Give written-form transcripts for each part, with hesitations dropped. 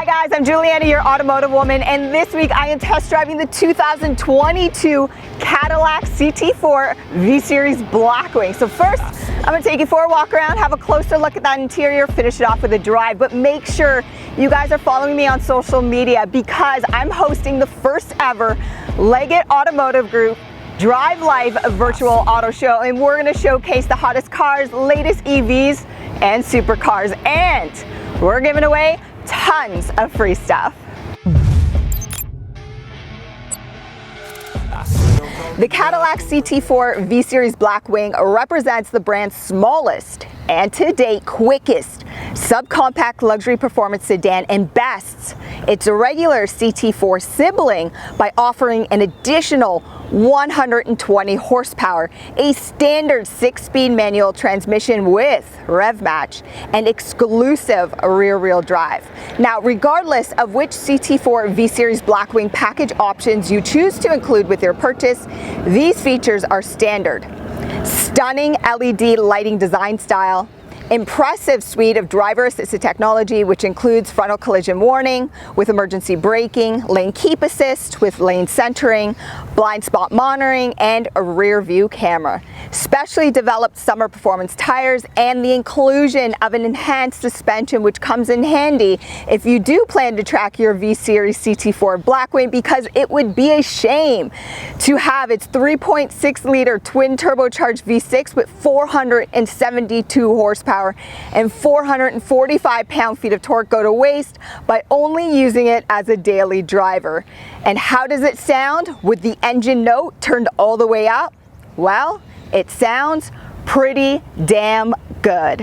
Hi guys, I'm Juliana, your automotive woman, and this week I am test driving the 2022 Cadillac CT4 V-Series Blackwing. So first, I'm going to take you for a walk around, have a closer look at that interior, finish it off with a drive, but make sure you guys are following me on social media because I'm hosting the first ever Leggat Automotive Group Drive Live virtual auto show, and we're going to showcase the hottest cars, latest EVs and supercars, and we're giving away tons of free stuff. The Cadillac CT4 V-Series Blackwing represents the brand's smallest and to date quickest subcompact luxury performance sedan and bests its regular CT4 sibling by offering an additional 120 horsepower, a standard 6-speed manual transmission with rev match, and exclusive rear-wheel drive. Now, regardless of which CT4 V-Series Blackwing package options you choose to include with your purchase, these features are standard. Stunning LED lighting design style, impressive suite of driver-assisted technology, which includes frontal collision warning with emergency braking, lane keep assist with lane centering, blind spot monitoring, and a rear view camera. Specially developed summer performance tires and the inclusion of an enhanced suspension, which comes in handy if you do plan to track your V-Series CT4 Blackwing, because it would be a shame to have its 3.6-liter twin turbocharged V6 with 472 horsepower and 445 pound-feet of torque go to waste by only using it as a daily driver. And how does it sound with the engine note turned all the way up? Well, it sounds pretty damn good.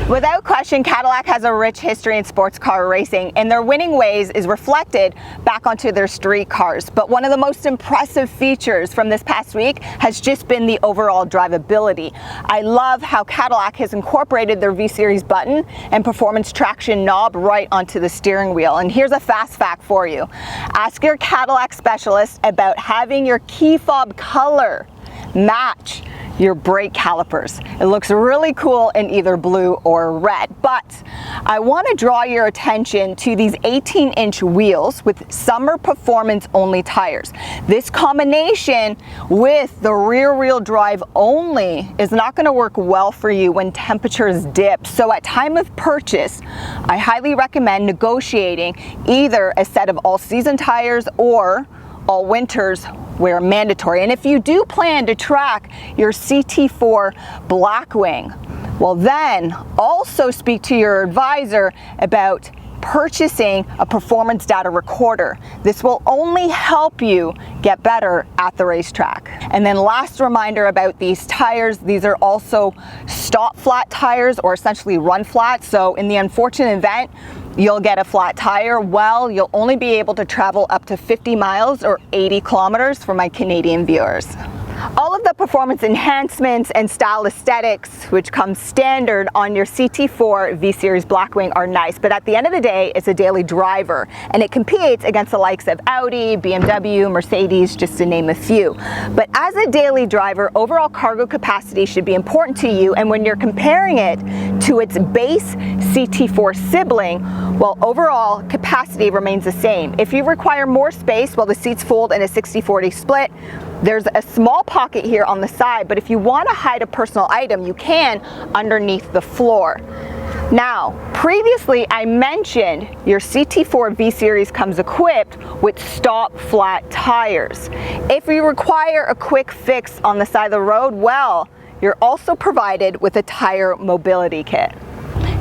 Without question, Cadillac has a rich history in sports car racing, and their winning ways is reflected back onto their street cars. But one of the most impressive features from this past week has just been the overall drivability. I love how Cadillac has incorporated their V-Series button and performance traction knob right onto the steering wheel. And here's a fast fact for you. Ask your Cadillac specialist about having your key fob color match your brake calipers. It looks really cool in either blue or red. But I want to draw your attention to these 18-inch wheels with summer performance only tires. This combination with the rear-wheel drive only is not going to work well for you when temperatures dip. So at time of purchase, I highly recommend negotiating either a set of all-season tires or all winters where mandatory. And if you do plan to track your CT4 Blackwing, well then also speak to your advisor about purchasing a performance data recorder. This will only help you get better at the racetrack. And then last reminder about these tires, these are also stop flat tires, or essentially run flat. So in the unfortunate event you'll get a flat tire, well, you'll only be able to travel up to 50 miles or 80 kilometers for my Canadian viewers. All of the performance enhancements and style aesthetics which come standard on your CT4 V-Series Blackwing are nice, but at the end of the day, it's a daily driver, and it competes against the likes of Audi, BMW, Mercedes, just to name a few. But as a daily driver, overall cargo capacity should be important to you, and when you're comparing it to its base CT4 sibling, well, overall capacity remains the same. If you require more space, well, the seats fold in a 60-40 split. There's a small pocket here on the side, but if you want to hide a personal item, you can underneath the floor. Now, previously I mentioned your CT4 V-Series comes equipped with stop flat tires. If you require a quick fix on the side of the road, well, you're also provided with a tire mobility kit.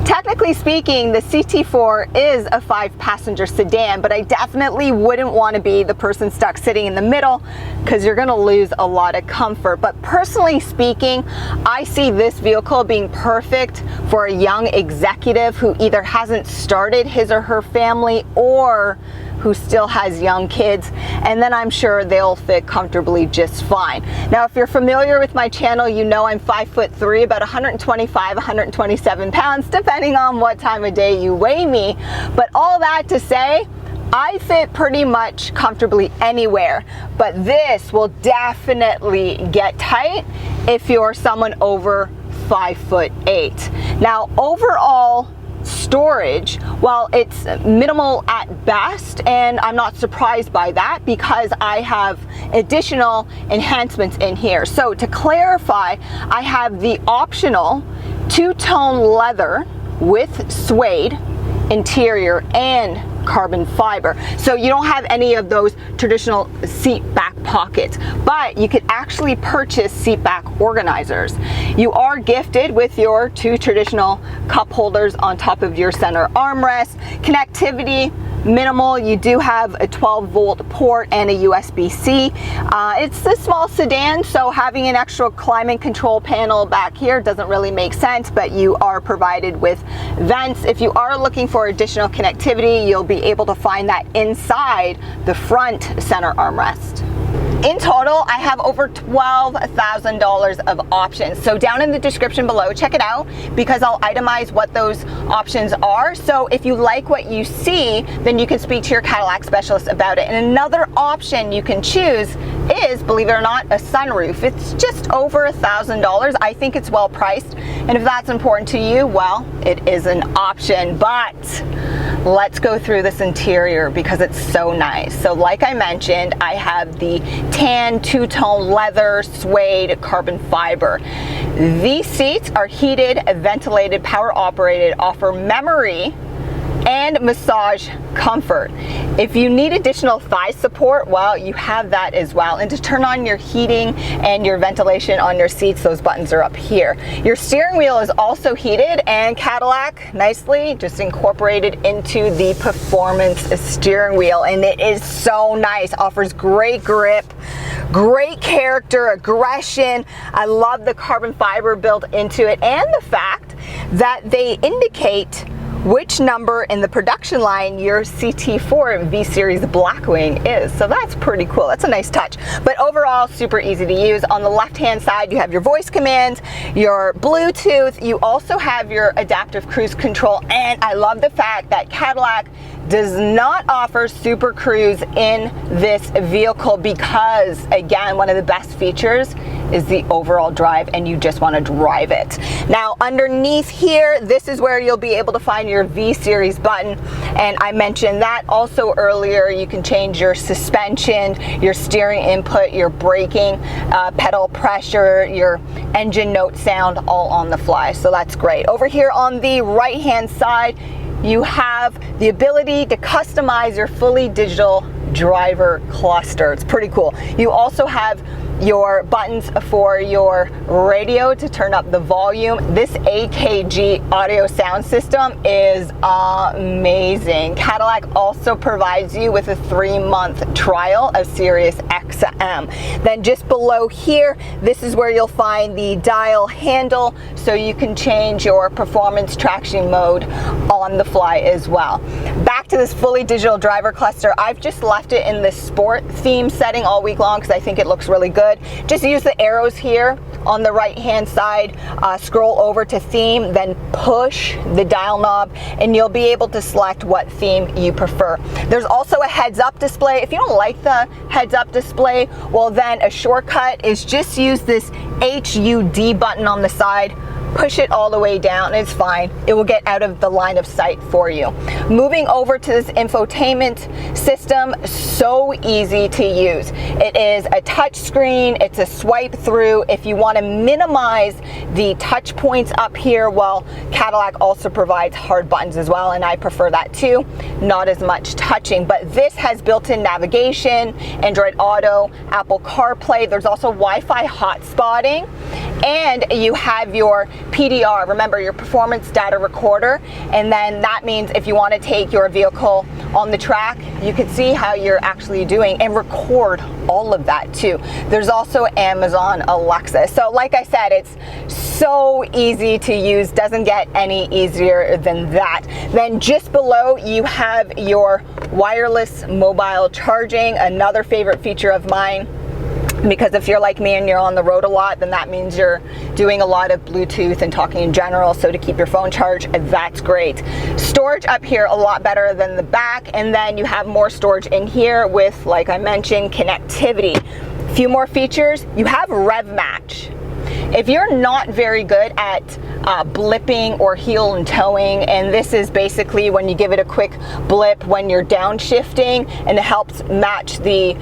Technically speaking, the CT4 is a 5-passenger sedan, but I definitely wouldn't want to be the person stuck sitting in the middle because you're going to lose a lot of comfort. But personally speaking, I see this vehicle being perfect for a young executive who either hasn't started his or her family or who still has young kids, and then I'm sure they'll fit comfortably just fine. Now, if you're familiar with my channel, you know I'm 5'3", about 125, 127 pounds, depending on what time of day you weigh me. But all that to say, I fit pretty much comfortably anywhere, but this will definitely get tight if you're someone over 5'8". Now, overall storage, well, it's minimal at best, and I'm not surprised by that because I have additional enhancements in here. So to clarify, I have the optional two-tone leather with suede interior and carbon fiber. So you don't have any of those traditional seat back pockets, but you could actually purchase seat back organizers. You are gifted with your two traditional cup holders on top of your center armrest. Connectivity, minimal. You do have a 12-volt port and a USB-C. It's a small sedan, so having an extra climate control panel back here doesn't really make sense, but you are provided with vents. If you are looking for additional connectivity, you'll be able to find that inside the front center armrest. In total, I have over $12,000 of options. So down in the description below, check it out because I'll itemize what those options are. So if you like what you see, then you can speak to your Cadillac specialist about it. And another option you can choose is, believe it or not, a sunroof. It's just over $1,000. I think it's well priced. And if that's important to you, well, it is an option. But let's go through this interior because it's so nice. So like I mentioned, I have the tan two-tone leather suede carbon fiber. These seats are heated, ventilated, power operated, offer memory and massage comfort. If you need additional thigh support, well, you have that as well. And to turn on your heating and your ventilation on your seats, those buttons are up here. Your steering wheel is also heated, and Cadillac nicely just incorporated into the performance steering wheel, and it is so nice. Offers great grip, great character, aggression. I love the carbon fiber built into it, and the fact that they indicate which number in the production line your CT4 V-Series Blackwing is. So that's pretty cool. That's a nice touch. But overall, super easy to use. On the left-hand side, you have your voice commands, your Bluetooth. You also have your adaptive cruise control. And I love the fact that Cadillac does not offer Super Cruise in this vehicle because, again, one of the best features is the overall drive, and you just want to drive it. Now, underneath here, this is where you'll be able to find your V-Series button, and I mentioned that also earlier. You can change your suspension, your steering input, your braking, pedal pressure, your engine note sound, all on the fly, so that's great. Over here on the right-hand side, you have the ability to customize your fully digital driver cluster. It's pretty cool. You also have your buttons for your radio to turn up the volume. This AKG audio sound system is amazing. Cadillac also provides you with a 3-month trial of Sirius XM. Then just below here, this is where you'll find the dial handle, so you can change your performance traction mode on the fly as well. Back to this fully digital driver cluster, I've just left it in the sport theme setting all week long because I think it looks really good. Just use the arrows here on the right hand side, scroll over to theme, then push the dial knob, and you'll be able to select what theme you prefer. There's also a heads up display. If you don't like the heads up display, well, then a shortcut is just use this HUD button on the side. Push it all the way down, it's fine. It will get out of the line of sight for you. Moving over to this infotainment system, so easy to use. It is a touch screen, it's a swipe through. If you want to minimize the touch points up here, well, Cadillac also provides hard buttons as well, and I prefer that too. Not as much touching, but this has built-in navigation, Android Auto, Apple CarPlay. There's also Wi-Fi hotspotting, and you have your PDR, remember, your performance data recorder, and then that means if you want to take your vehicle on the track, you can see how you're actually doing and record all of that too. There's also Amazon Alexa. So like I said, it's so easy to use, doesn't get any easier than that. Then just below you have your wireless mobile charging, another favorite feature of mine. because if you're like me and you're on the road a lot, then that means you're doing a lot of Bluetooth and talking in general. So to keep your phone charged, that's great. Storage up here a lot better than the back, and then you have more storage in here with, like I mentioned, connectivity. A few more features. You have rev match. If you're not very good at blipping or heel and towing, and this is basically when you give it a quick blip when you're downshifting, and it helps match the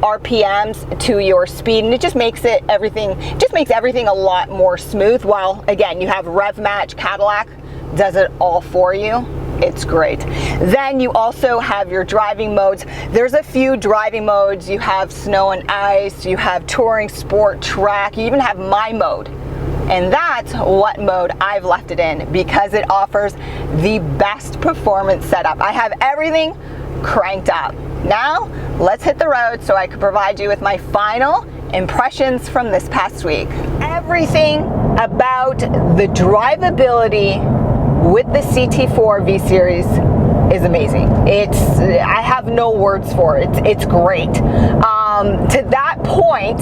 RPMs to your speed, and it just makes everything a lot more smooth. While again, you have rev match. Cadillac does it all for you. It's great. Then you also have your driving modes. There's a few driving modes. You have snow and ice, you have touring, sport, track, you even have my mode. And that's what mode I've left it in, because it offers the best performance setup. I have everything cranked up. Now, let's hit the road so I can provide you with my final impressions from this past week. Everything about the drivability with the CT4 V-Series is amazing. I have no words for it. It's great. To that point,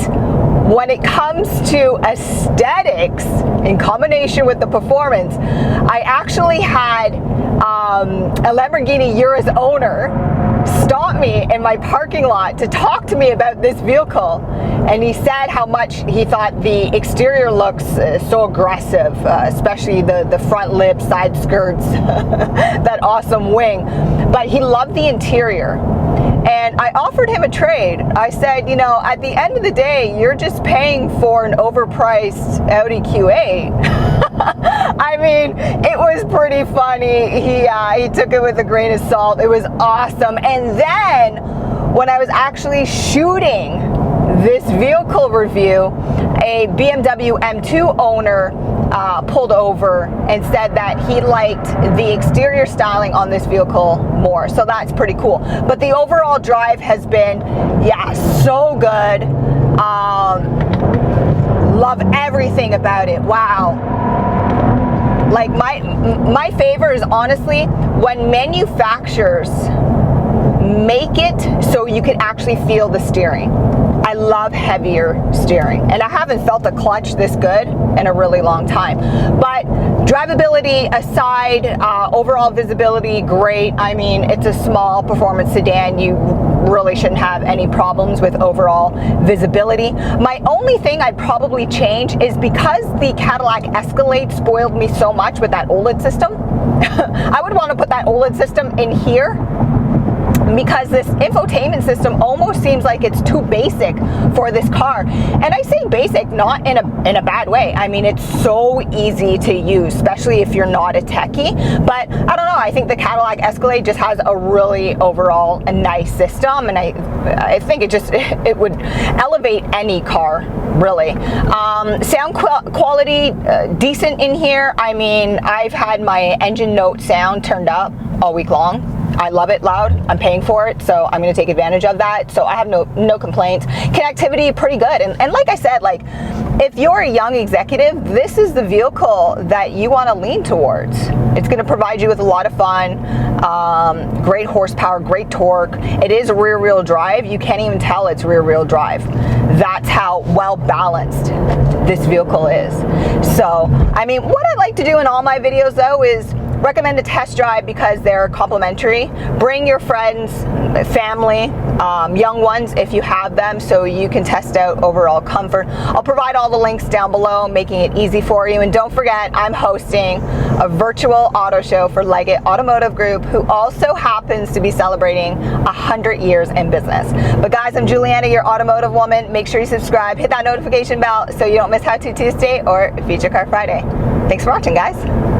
when it comes to aesthetics in combination with the performance, I actually had a Lamborghini Urus owner stop me in my parking lot to talk to me about this vehicle, and he said how much he thought the exterior looks so aggressive, especially the front lip, side skirts, that awesome wing, but he loved the interior. And I offered him a trade. I said, you know, at the end of the day, you're just paying for an overpriced Audi Q8. I mean, it was pretty funny. He took it with a grain of salt. It was awesome. And then when I was actually shooting this vehicle review, a BMW M2 owner pulled over and said that he liked the exterior styling on this vehicle more. So that's pretty cool. But the overall drive has been, yeah, so good. Love everything about it. Wow. Like my favor is honestly when manufacturers make it so you can actually feel the steering. I love heavier steering, and I haven't felt a clutch this good in a really long time. But drivability aside, overall visibility, great. I mean, it's a small performance sedan. You really shouldn't have any problems with overall visibility. My only thing I'd probably change is because the Cadillac Escalade spoiled me so much with that OLED system. I would want to put that OLED system in here, because this infotainment system almost seems like it's too basic for this car. And I say basic not in a bad way. I mean, it's so easy to use, especially if you're not a techie. But I don't know, I think the Cadillac Escalade just has a really overall a nice system, and I think it would elevate any car, really. Sound quality, decent in here. I mean, I've had my engine note sound turned up all week long. I love it loud. I'm paying for it, so I'm going to take advantage of that. So I have no complaints. Connectivity, pretty good. And like I said, like if you're a young executive, this is the vehicle that you want to lean towards. It's going to provide you with a lot of fun, great horsepower, great torque. It is rear-wheel drive. You can't even tell it's rear-wheel drive. That's how well balanced this vehicle is. So, I mean, what I like to do in all my videos though is recommend a test drive because they're complimentary. Bring your friends, family, young ones if you have them, so you can test out overall comfort. I'll provide all the links down below, making it easy for you. And don't forget, I'm hosting a virtual auto show for Leggat Automotive Group, who also happens to be celebrating 100 years in business. But guys, I'm Juliana, your automotive woman. Make sure you subscribe, hit that notification bell so you don't miss How To Tuesday or Feature Car Friday. Thanks for watching, guys.